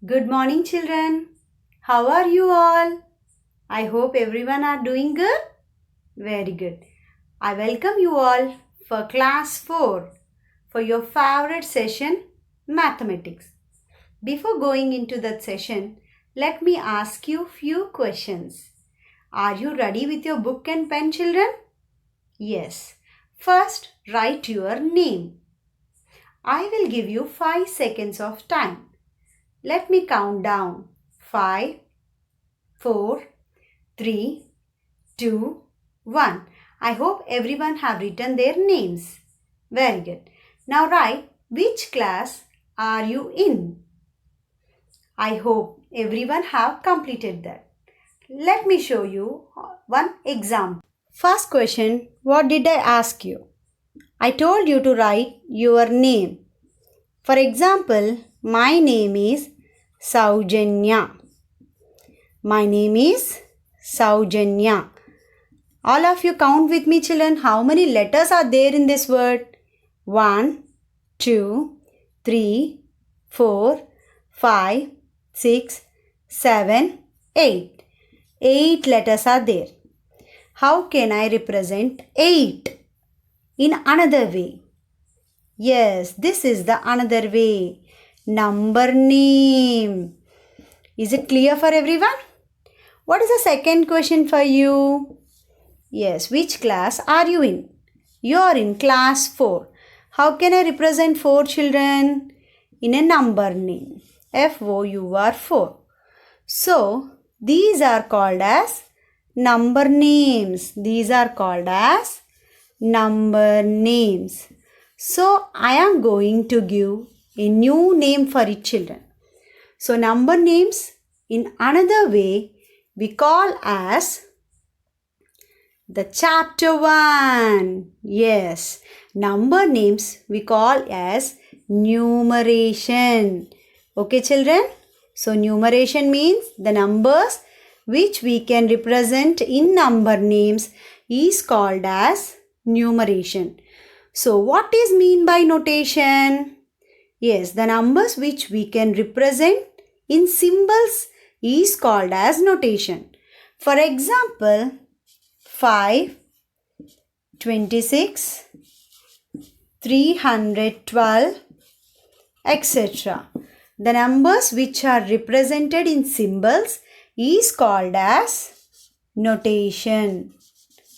Good morning, children. How are you all? I hope everyone are doing good. Very good. I welcome you all for class 4 for your favorite session, mathematics. Before going into that session, let me ask you few questions. Are you ready with your book and pen, children? Yes. First, write your name. I will give you 5 seconds of time. Let me count down. 5, 4, 3, 2, 1. I hope everyone have written their names. Very good. Now write which class are you in? I hope everyone have completed that. Let me show you one example. First question, what did I ask you? I told you to write your name. For example, my name is Saujanya. My name is Saujanya. All of you count with me, children. How many letters are there in this word? 1, 2, 3, 4, 5, 6, 7, 8. 8 letters are there. How can I represent 8 in another way? Yes, this is the another way. Number name. Is it clear for everyone? What is the second question for you? Yes, which class are you in? You are in class 4. How can I represent 4 children? In a number name. FOUR 4. So, these are called as number names. These are called as number names. So, I am going to give a new name for it, children. So, number names in another way we call as the chapter 1. Yes, number names we call as numeration. Okay, children? So, numeration means the numbers which we can represent in number names is called as numeration. So, what is mean by notation? Yes, the numbers which we can represent in symbols is called as notation. For example, 5, 26, 312, etc. The numbers which are represented in symbols is called as notation.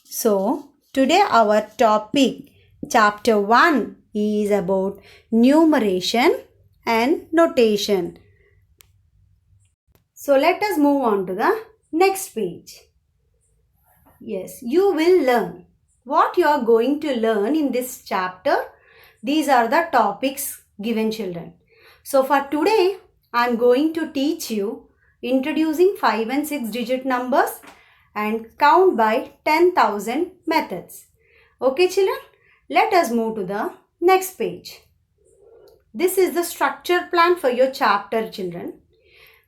So, today our topic, chapter 1, is about numeration and notation. So, let us move on to the next page. Yes, you will learn. What you are going to learn in this chapter, these are the topics given, children. So for today, I am going to teach you introducing 5 and 6 digit numbers and count by 10,000 methods. Okay, children, let us move to the next page. This is the structure plan for your chapter, children.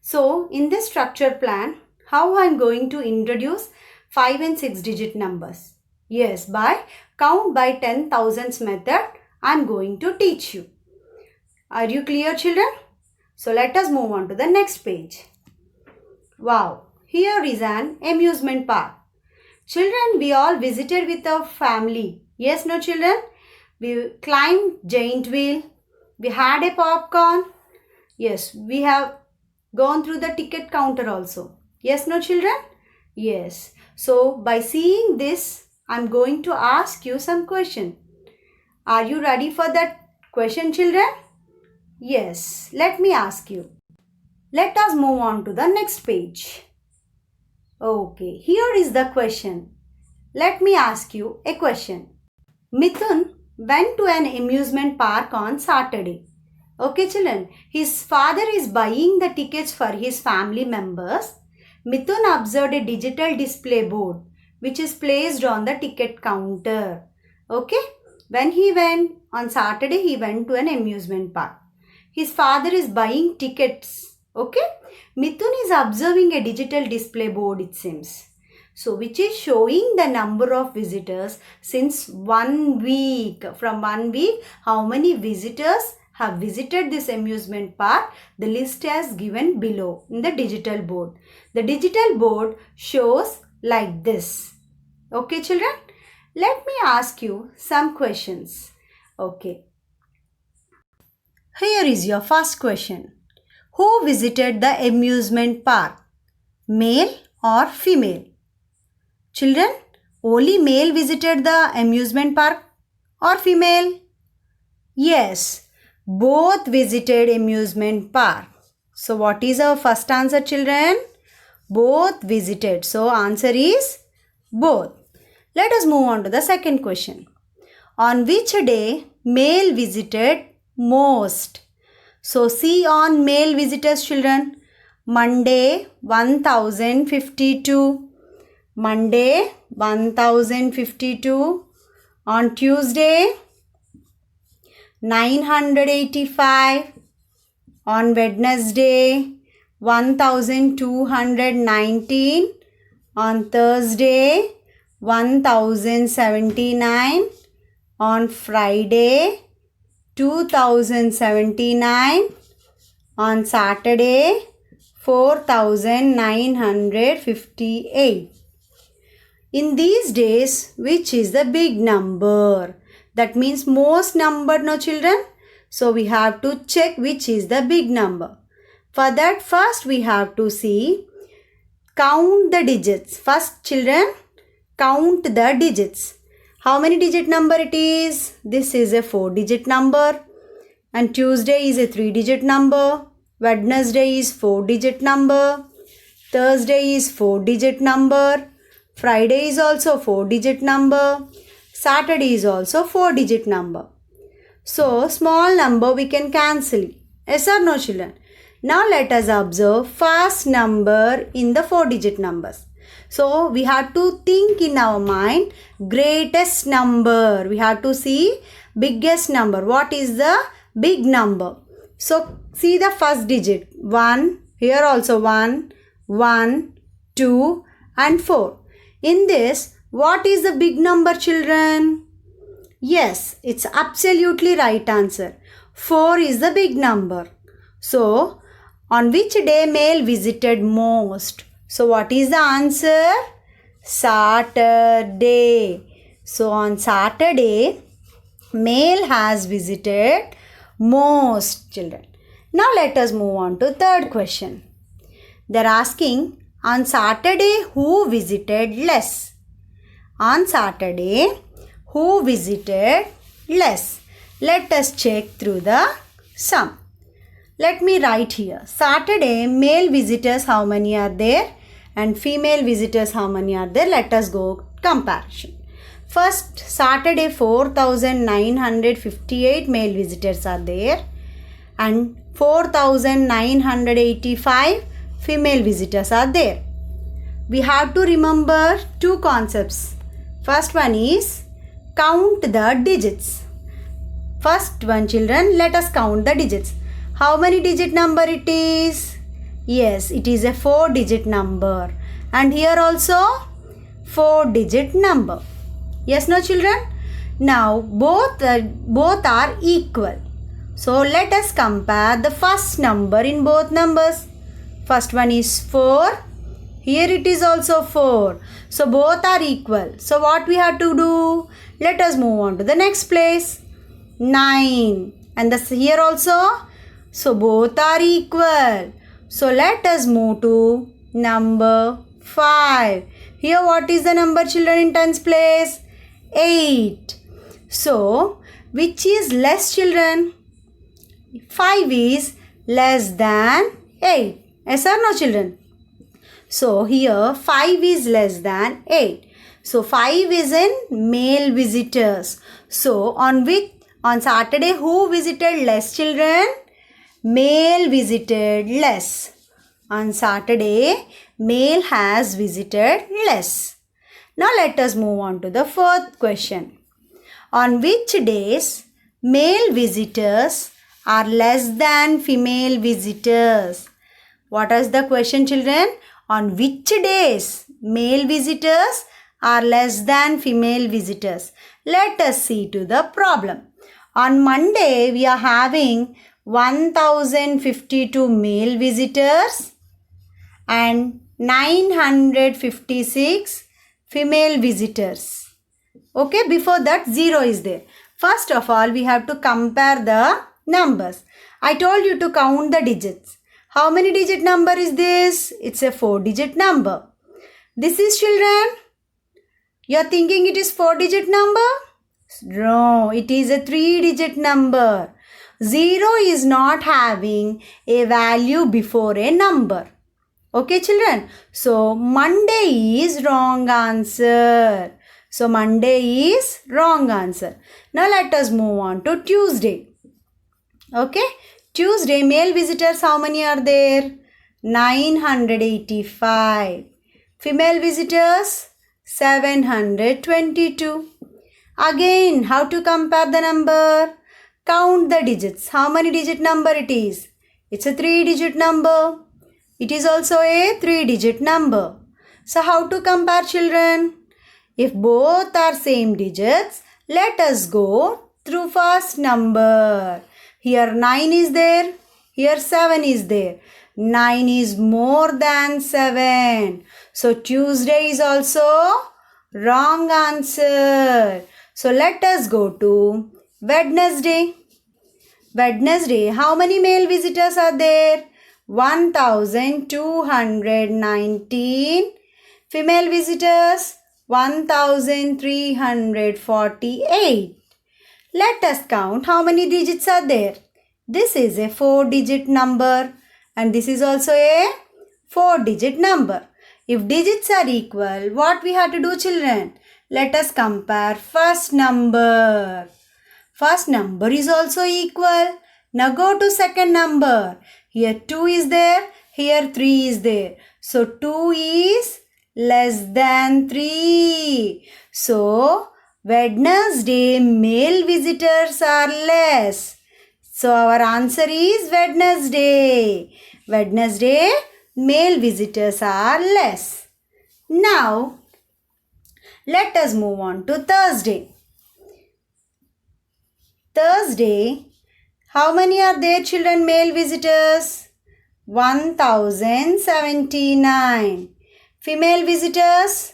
So in this structure plan, how I am going to introduce 5 and 6 digit numbers. Yes, by count by 10,000s method, I am going to teach you. Are you clear, children? So let us move on to the next page. Wow, here is an amusement park. Children, we all visited with our family. Yes, no, children? We climbed giant wheel. We had a popcorn. Yes, we have gone through the ticket counter also. Yes, no, children? Yes. So, by seeing this, I am going to ask you some question. Are you ready for that question, children? Yes. Let me ask you. Let us move on to the next page. Okay. Here is the question. Let me ask you a question. Mithun went to an amusement park on Saturday. Okay, children. His father is buying the tickets for his family members. Mithun observed a digital display board which is placed on the ticket counter. Okay. When he went on Saturday, he went to an amusement park. His father is buying tickets. Okay. Mithun is observing a digital display board, it seems. So, which is showing the number of visitors since 1 week. From 1 week, how many visitors have visited this amusement park, the list is given below in the digital board. The digital board shows like this. Okay, children? Let me ask you some questions. Okay. Here is your first question. Who visited the amusement park? Male or female? Children, only male visited the amusement park or female? Yes, both visited amusement park. So what is our first answer, children? Both visited. So answer is both. Let us move on to the second question. On which day male visited most? So see on male visitors, children. Monday 1052. Monday 1052. On Tuesday 985. On Wednesday 1219. On Thursday 1079. On Friday 2079. On Saturday 4958. In these days, which is the big number? That means most number, no children? So we have to check which is the big number. For that, first we have to see, count the digits. First, children, count the digits. How many digit number it is? This is a 4-digit number. And Tuesday is a 3-digit number. Wednesday is 4-digit number. Thursday is 4-digit number. Friday is also 4-digit number. Saturday is also 4-digit number. So, small number we can cancel. Yes or no, children? Now, let us observe first number in the 4-digit numbers. So, we have to think in our mind greatest number. We have to see biggest number. What is the big number? So, see the first digit. 1. Here also 1, 1, 2 and 4. In this, what is the big number, children? Yes, it's absolutely right answer. 4 is the big number. So, on which day male visited most? So, what is the answer? Saturday. So, on Saturday, male has visited most, children. Now, let us move on to third question. They are asking, on Saturday, who visited less? On Saturday, who visited less? Let us check through the sum. Let me write here. Saturday, male visitors, how many are there? And female visitors, how many are there? Let us go comparison. First, Saturday, 4,958 male visitors are there. And 4,985 female visitors are there. We have to remember two concepts. First one is count the digits. First one, children, let us count the digits. How many digit number it is? Yes, it is a 4-digit number. And here also 4-digit number. Yes, no, children? Now both are equal. So let us compare the first number in both numbers. First one is 4. Here it is also 4. So both are equal. So what we have to do? Let us move on to the next place. 9. And here also. So both are equal. So let us move to number 5. Here what is the number, children, in tens place? 8. So which is less, children? 5 is less than 8. Yes or no, children? So here 5 is less than 8. So 5 is in male visitors. So on Saturday, who visited less, children? Male visited less. On Saturday, male has visited less. Now let us move on to the fourth question. On which days male visitors are less than female visitors? What is the question, children? On which days male visitors are less than female visitors? Let us see to the problem. On Monday, we are having 1052 male visitors and 956 female visitors. Okay, before that 0 is there. First of all, we have to compare the numbers. I told you to count the digits. How many digit number is this? It's a 4-digit number. This is, children, you are thinking it is 4-digit number? No, it is a 3-digit number. 0 is not having a value before a number. Okay, children? So, Monday is wrong answer. So, Monday is wrong answer. Now, let us move on to Tuesday. Okay? Tuesday, male visitors, how many are there? 985. Female visitors, 722. Again, how to compare the number? Count the digits. How many digit number it is? It's a 3-digit number. It is also a 3-digit number. So, how to compare, children? If both are same digits, let us go through first number. Here 9 is there. Here 7 is there. 9 is more than 7. So, Tuesday is also wrong answer. So, let us go to Wednesday. Wednesday, how many male visitors are there? 1219. Female visitors, 1348. Let us count how many digits are there. This is a 4-digit number and this is also a 4-digit number. If digits are equal, what we have to do, children? Let us compare first number. First number is also equal. Now go to second number. Here 2 is there. Here 3 is there. So 2 is less than 3. So Wednesday male visitors are less. So our answer is Wednesday. Wednesday male visitors are less. Now let us move on to Thursday. Thursday, how many are there, children, male visitors? 1079. Female visitors?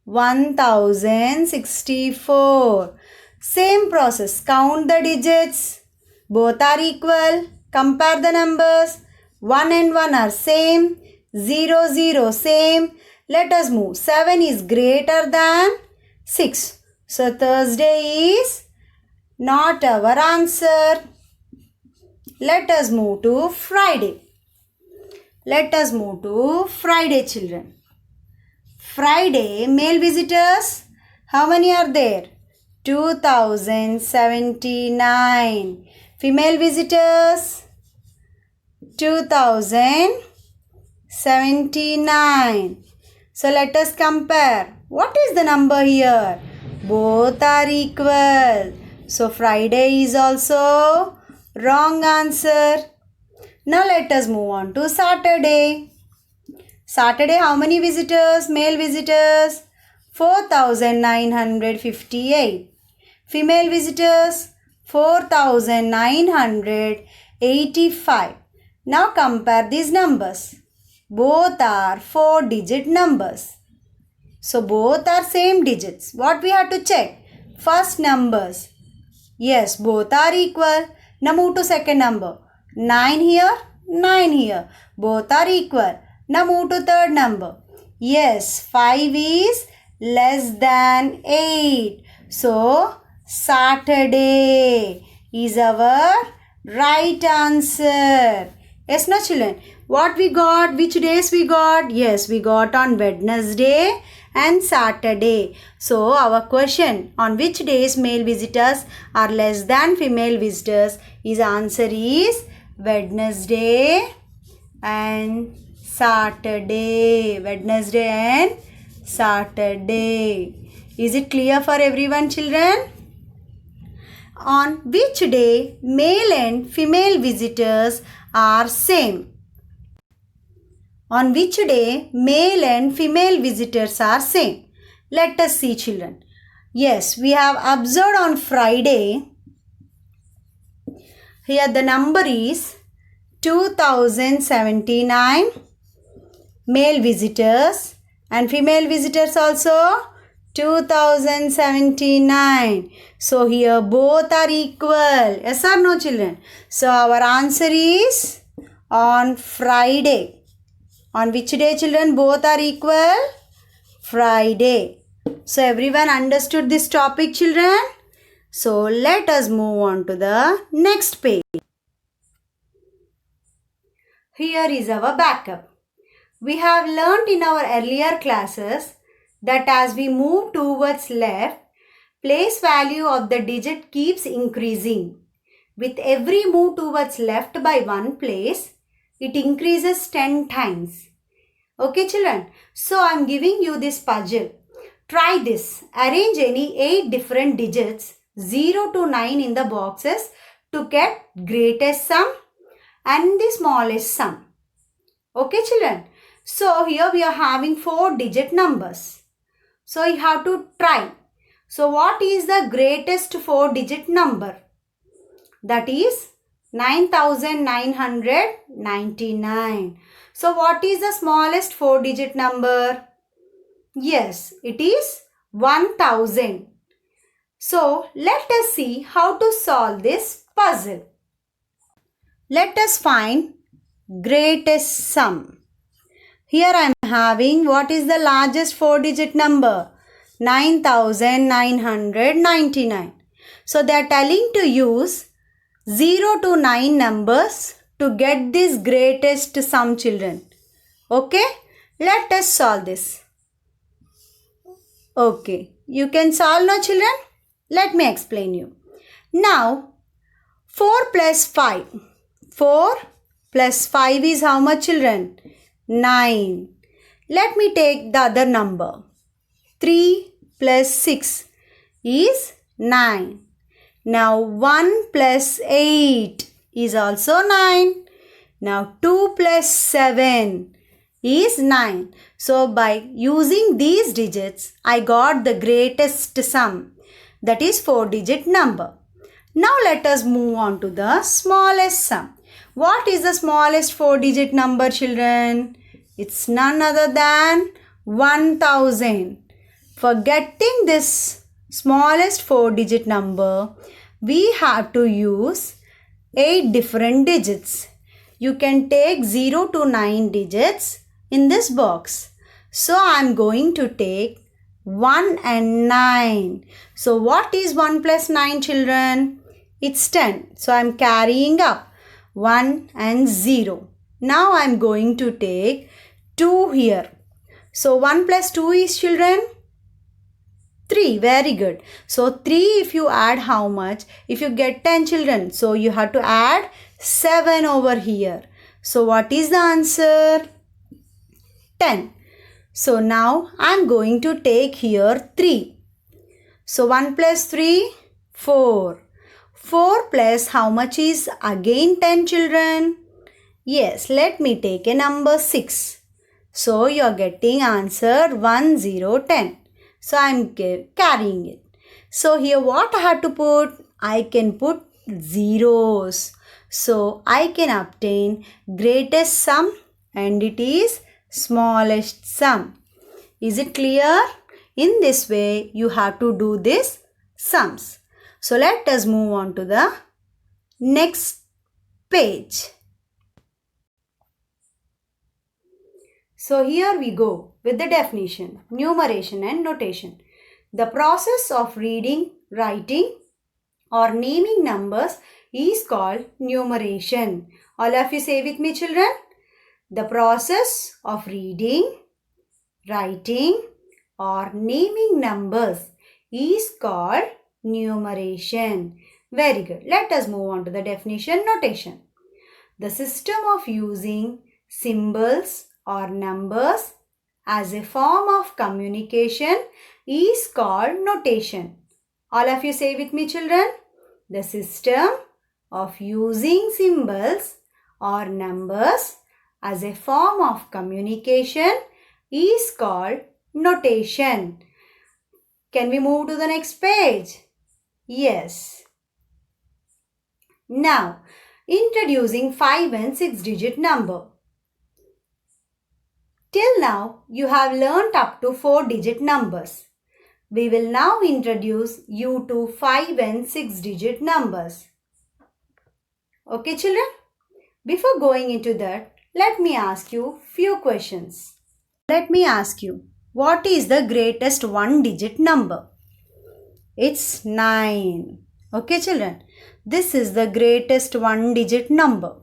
1064. Same process. Count the digits. Both are equal. Compare the numbers. 1 and 1 are same. 0, 0 same. Let us move. 7 is greater than 6. So Thursday is not our answer. Let us move to Friday. Let us move to Friday, children. Friday, male visitors, how many are there? 2079. Female visitors, 2079. So let us compare. What is the number here? Both are equal. So Friday is also wrong answer. Now let us move on to Saturday. Saturday, how many visitors? Male visitors? 4958. Female visitors? 4985. Now compare these numbers. Both are 4-digit numbers. So both are same digits. What we have to check? First numbers. Yes, both are equal. Now move to second number. 9 here, 9 here. Both are equal. Now move to third number. Yes, 5 is less than 8. So, Saturday is our right answer. Yes, no, children? What we got? Which days we got? Yes, we got on Wednesday and Saturday. So, our question on which days male visitors are less than female visitors is answer is Wednesday and Saturday. Wednesday and Saturday. Is it clear for everyone, children? On which day male and female visitors are same? On which day male and female visitors are same? Let us see, children. Yes, we have observed on Friday Here the number is 2079 male visitors and female visitors also 2079. So here both are equal. Yes or no, children? So our answer is on Friday. On which day, children? Both are equal? Friday. So everyone understood this topic, children? So let us move on to the next page. Here is our backup. We have learnt in our earlier classes that as we move towards left, place value of the digit keeps increasing. With every move towards left by one place, it increases 10 times. Okay, children? So I am giving you this puzzle. Try this. Arrange any 8 different digits 0 to 9 in the boxes to get greatest sum and the smallest sum. Okay, children? So here we are having 4 digit numbers. So you have to try. So what is the greatest 4 digit number? That is 9999. So what is the smallest 4 digit number? Yes, it is 1000. So let us see how to solve this puzzle. Let us find greatest sum. Here I am having what is the largest 4 digit number? 9999. So they are telling to use 0 to 9 numbers to get this greatest sum, children. Okay, let us solve this. Okay, you can solve now, children. Let me explain you. Now, 4 plus 5. 4 plus 5 is how much, children? 9. Let me take the other number. 3 plus 6 is 9. Now 1 plus 8 is also 9. Now 2 plus 7 is 9. So by using these digits, I got the greatest sum. That is 4 digit number. Now let us move on to the smallest sum. What is the smallest 4 digit number, children? It's none other than 1000. For getting this smallest 4 digit number, we have to use 8 different digits. You can take 0 to 9 digits in this box. So I am going to take 1 and 9. So what is 1 plus 9, children? It's 10. So I am carrying up 1 and 0. Now I am going to take 2 here. So 1 plus 2 is, children? 3. Very good. So 3 if you add how much? If you get 10, children, so you have to add 7 over here. So what is the answer? 10. So now I am going to take here 3. So 1 plus 3, 4. 4 plus how much is again 10, children? Yes, let me take a number 6. So you are getting answer 1010. So I am carrying it. So here what I have to put? I can put zeros. So I can obtain greatest sum and it is smallest sum. Is it clear? In this way you have to do this sums. So let us move on to the next page. So here we go with the definition, numeration and notation. The process of reading, writing or naming numbers is called numeration. All of you say with me, children. The process of reading, writing or naming numbers is called numeration. Very good. Let us move on to the definition, notation. The system of using symbols or numbers as a form of communication is called notation. All of you say with me, children. The system of using symbols or numbers as a form of communication is called notation. Can we move to the next page? Yes. Now, introducing 5 and 6 digit number. Till now, you have learnt up to 4 digit numbers. We will now introduce you to 5 and 6 digit numbers. Okay children? Before going into that, let me ask you few questions. Let me ask you, what is the greatest 1 digit number? It's 9. Okay children? This is the greatest 1 digit number.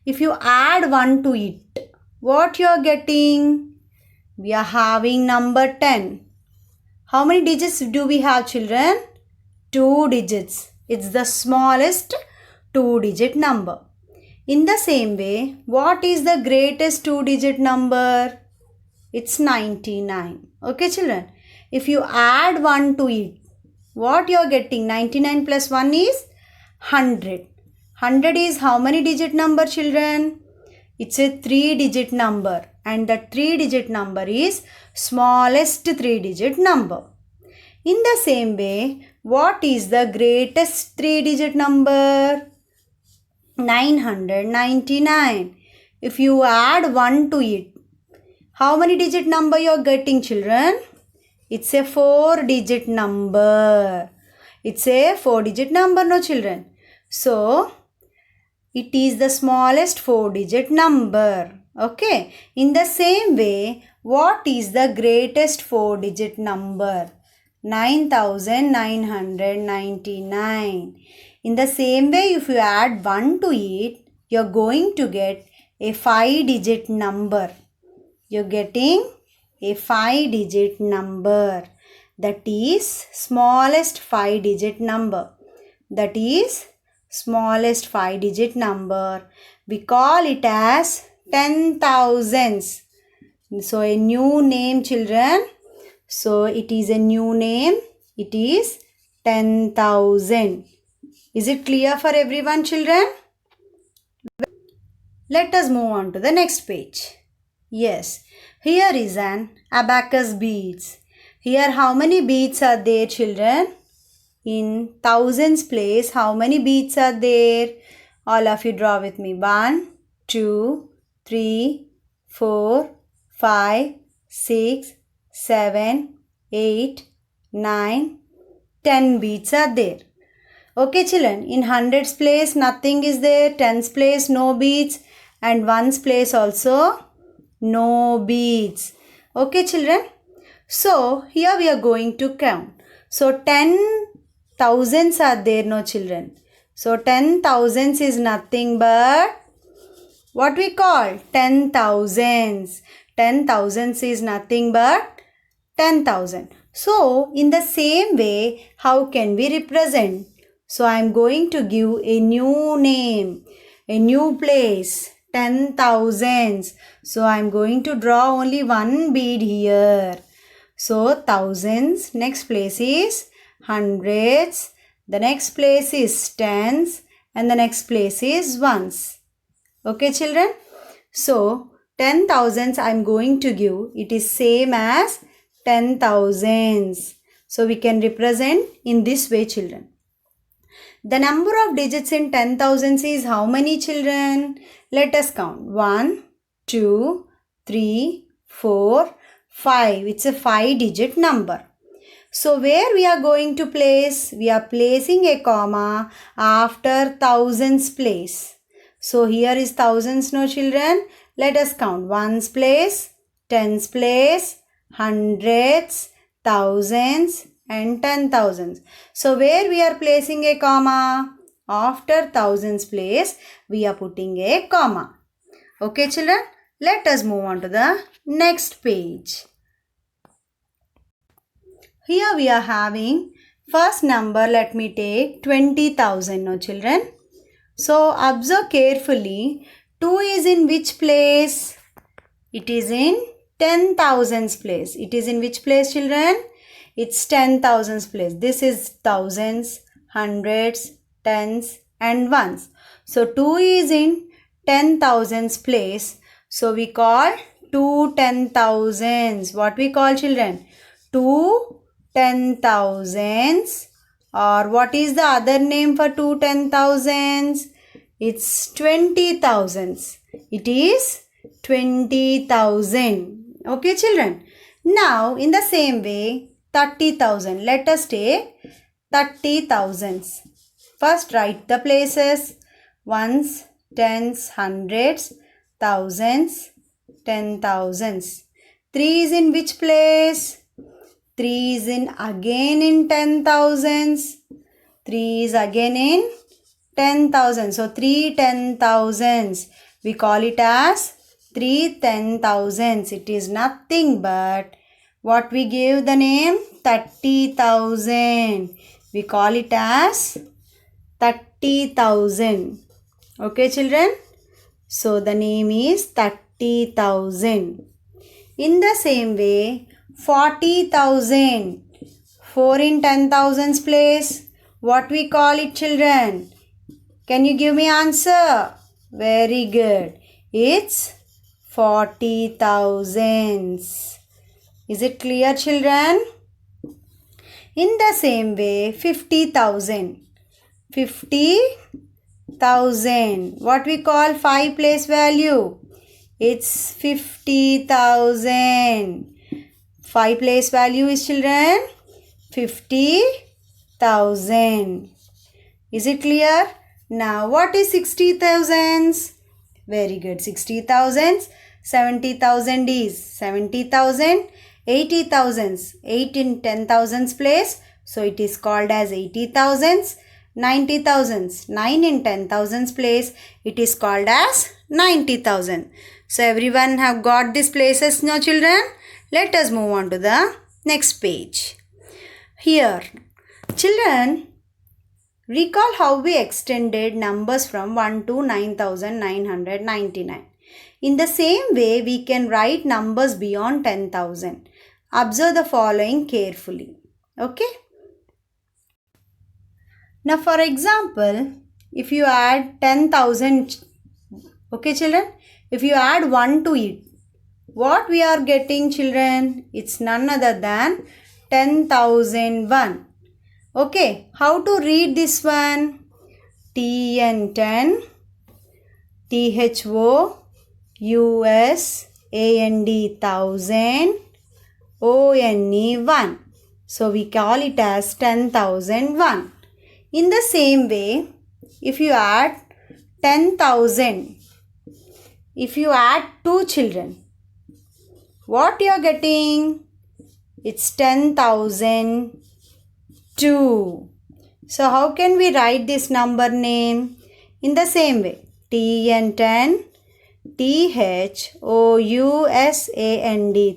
If you add 1 to it, what you are getting? We are having number 10. How many digits do we have children? 2 digits. It's the smallest 2 digit number. In the same way, what is the greatest 2 digit number? It's 99. Okay children. If you add 1 to it, what you are getting? 99 plus 1 is 100. 100 is how many digit number children? It's a 3 digit number, and the 3 digit number is smallest 3 digit number. In the same way, what is the greatest 3 digit number? 999. If you add 1 to it, how many digit number you are getting children? It's a 4 digit number. It's a 4 digit number, no children. So, it is the smallest 4 digit number. Okay. In the same way, what is the greatest 4 digit number? 9999. In the same way, if you add 1 to it, you're going to get a 5 digit number. You're getting a 5 digit number. That is smallest 5 digit number. That is smallest 5 digit number. We call it as 10,000s. So a new name children. So it is a new name. It is 10,000. Is it clear for everyone children? Let us move on to the next page. Yes, here is an abacus beads. Here how many beads are there children? In thousands place, how many beads are there? All of you draw with me. 1, 2, 3, 4, 5, 6, 7, 8, 9, 10 beads are there. Okay children, in hundreds place nothing is there, tens place no beads, and ones place also no beads. Okay children, so here we are going to count. So 10,000s are there, no children. So 10,000s is nothing but what we call 10,000s. 10,000s is nothing but 10,000. So in the same way, how can we represent? So I am going to give a new name, a new place, 10,000s. So I am going to draw only one bead here. So thousands, next place is hundreds, the next place is tens, and the next place is ones. Okay children? So 10,000s I am going to give, it is same as 10,000s. So we can represent in this way children. The number of digits in 10,000s is how many children? Let us count. 1, 2, 3, 4, 5. It's a 5 digit number. So where we are going to place? We are placing a comma after thousands place. So here is thousands, no children. Let us count. Ones place, tens place, hundreds, thousands, and 10,000s. So where we are placing a comma? After thousands place, we are putting a comma. Okay children, let us move on to the next page. Here we are having first number, let me take 20,000, no children. So observe carefully, 2 is in which place? It is in 10,000s place. It is in which place children? It's 10,000s place. This is thousands, hundreds, tens, and ones. So 2 is in 10,000s place. So we call 2 10,000s. What we call children? 2 10,000s Or what is the other name for two 10,000s? It's 20,000s. It is 20,000. Okay, children. Now, in the same way, 30,000. Let us take 30,000s. First, write the places. Ones, tens, hundreds, thousands, 10,000s. 3 is in which place? 3 is in again in 10,000s. 3 is again in 10,000. So 3 10,000s. We call it as 3 10,000s. It is nothing but what we give the name 30,000. We call it as 30,000. Okay, children. So the name is 30,000. In the same way, 40,000. 4 in 10,000's place. What we call it, children? Can you give me answer? Very good. It's 40,000s. Is it clear, children? In the same way, 50,000. 50,000. What we call 5 place value? It's 50,000. 5 place value is, children, 50,000. Is it clear? Now, what is 60,000s? Very good. 60,000s. 70,000 is 70,000. 80,000s. 8 in 10,000s place. So, it is called as 80,000s. 90,000s. 9 in 10,000s place. It is called as 90,000. So, everyone have got these places now, children? Let us move on to the next page. Here, children, recall how we extended numbers from 1 to 9,999. In the same way, we can write numbers beyond 10,000. Observe the following carefully. Okay? Now, for example, if you add 10,000, okay, children, if you add 1 to it, what we are getting, children? It's none other than 10,001. Okay, how to read this one? TN10, THOUSAND 1000, ONE 1. So we call it as 10,001. In the same way, if you add 10,000, if you add 2 children, what you are getting? It's 10,002. So how can we write this number name? In the same way, TN10, THOUSAND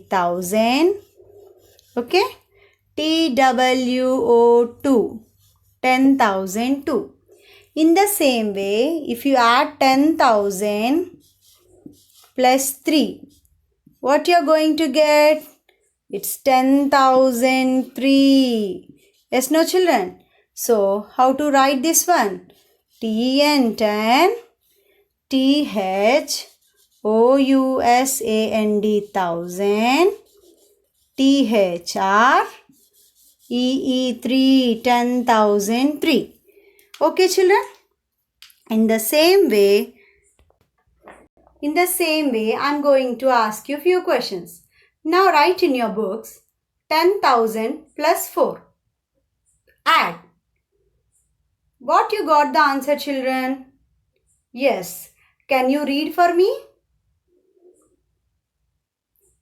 1000, okay, TWO2, 10,002. In the same way, if you add 10,000 plus 3, what you are going to get? It's 10,003. Yes, no, children? So, how to write this one? TN10, THOUSAND 1000, THREE3 10,003. Okay, children? In the same way, I'm going to ask you a few questions. Now write in your books 10,000 plus 4. Add. What you got the answer, children? Yes. Can you read for me?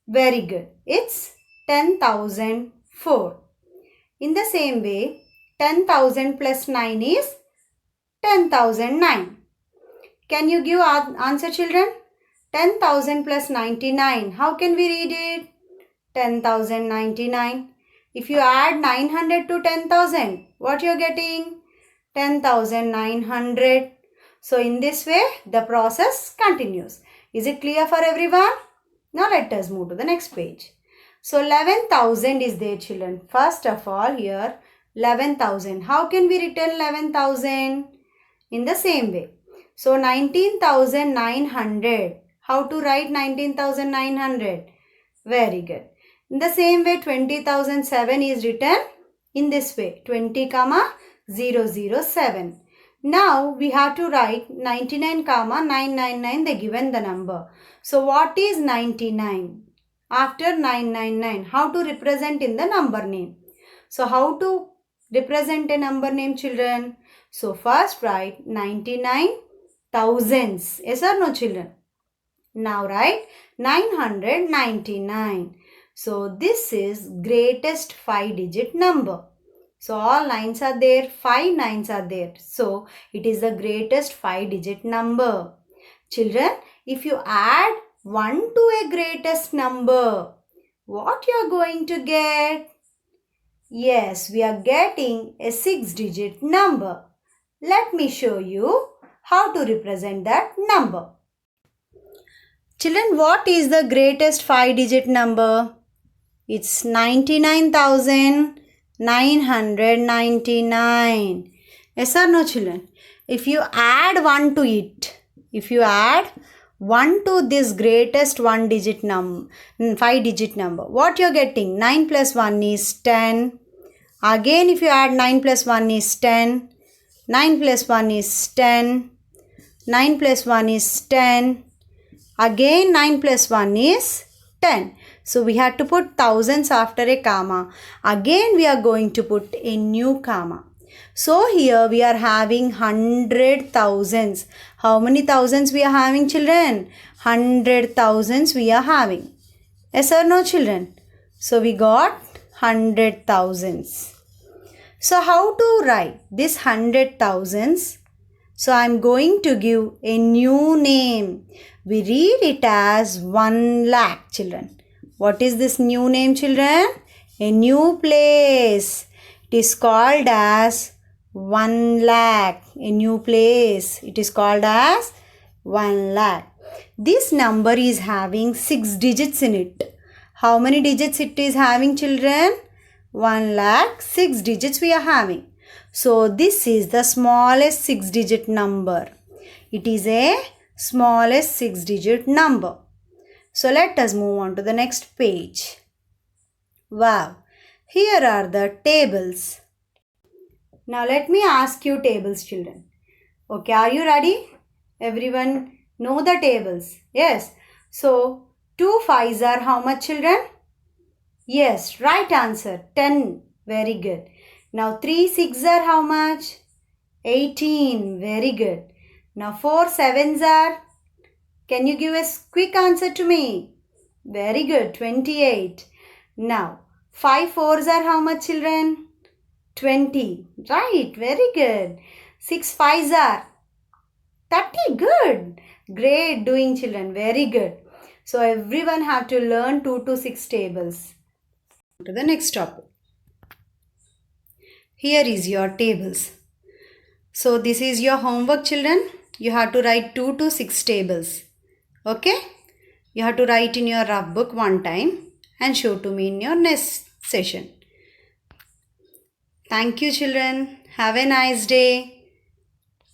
Very good. It's 10,004. In the same way, 10,000 plus 9 is 10,009. Can you give answer, children? 10,000 plus 99. How can we read it? 10,099. If you add 900 to 10,000, what you are getting? 10,900. So in this way, the process continues. Is it clear for everyone? Now let us move to the next page. So 11,000 is there, children. First of all, here 11,000. How can we written 11,000? In the same way. So 19,900. How to write 19,900? Very good. In the same way, 20,007 is written in this way, 20, 007. Now we have to write 99, 999, they given the number. So what is 99? After 999, how to represent in the number name? So how to represent a number name, children? So first write 99 thousands. Yes or no, children? Now write 999. So this is greatest 5-digit number. So all nines are there, 5 nines are there. So it is the greatest 5-digit number. Children, if you add 1 to a greatest number, what you are going to get? Yes, we are getting a 6-digit number. Let me show you how to represent that number. Children, what is the greatest 5-digit number? It's 99,999. Yes or no, children? If you add 1 to it, if you add 1 to this greatest 5-digit number, what you're getting? 9 plus 1 is 10. Again, if you add 9 plus 1 is 10. 9 plus 1 is 10. 9 plus 1 is 10. Again 9 plus 1 is 10. So we had to put thousands after a comma. Again we are going to put a new comma. So here we are having 100 thousands. How many thousands we are having, children? 100 thousands we are having. Yes or no, children? So we got 100 thousands. So how to write this 100 thousands? So I am going to give a new name. We read it as 1 lakh, children. What is this new name, children? A new place. It is called as 1 lakh. A new place. It is called as 1 lakh. This number is having 6 digits in it. How many digits it is having, children? 1 lakh, 6 digits we are having. So this is the smallest 6-digit number. It is a smallest 6-digit number. So let us move on to the next page. Wow, here are the tables. Now let me ask you tables, children. Okay, are you ready? Everyone know the tables? Yes. So 2 5s are how much, children? Yes, right answer, 10. Very good. Now 3 6s are how much? 18. Very good. Now 4 7s are? Can you give a quick answer to me? Very good. 28. Now 5 4s are how much, children? 20. Right. Very good. 6 5s are? 30. Good. Great doing, children. Very good. So everyone have to learn 2 to 6 tables. To the next topic. Here is your tables. So this is your homework, children. You have to write 2 to 6 tables. Okay? You have to write in your rough book one time and show to me in your next session. Thank you, children. Have a nice day.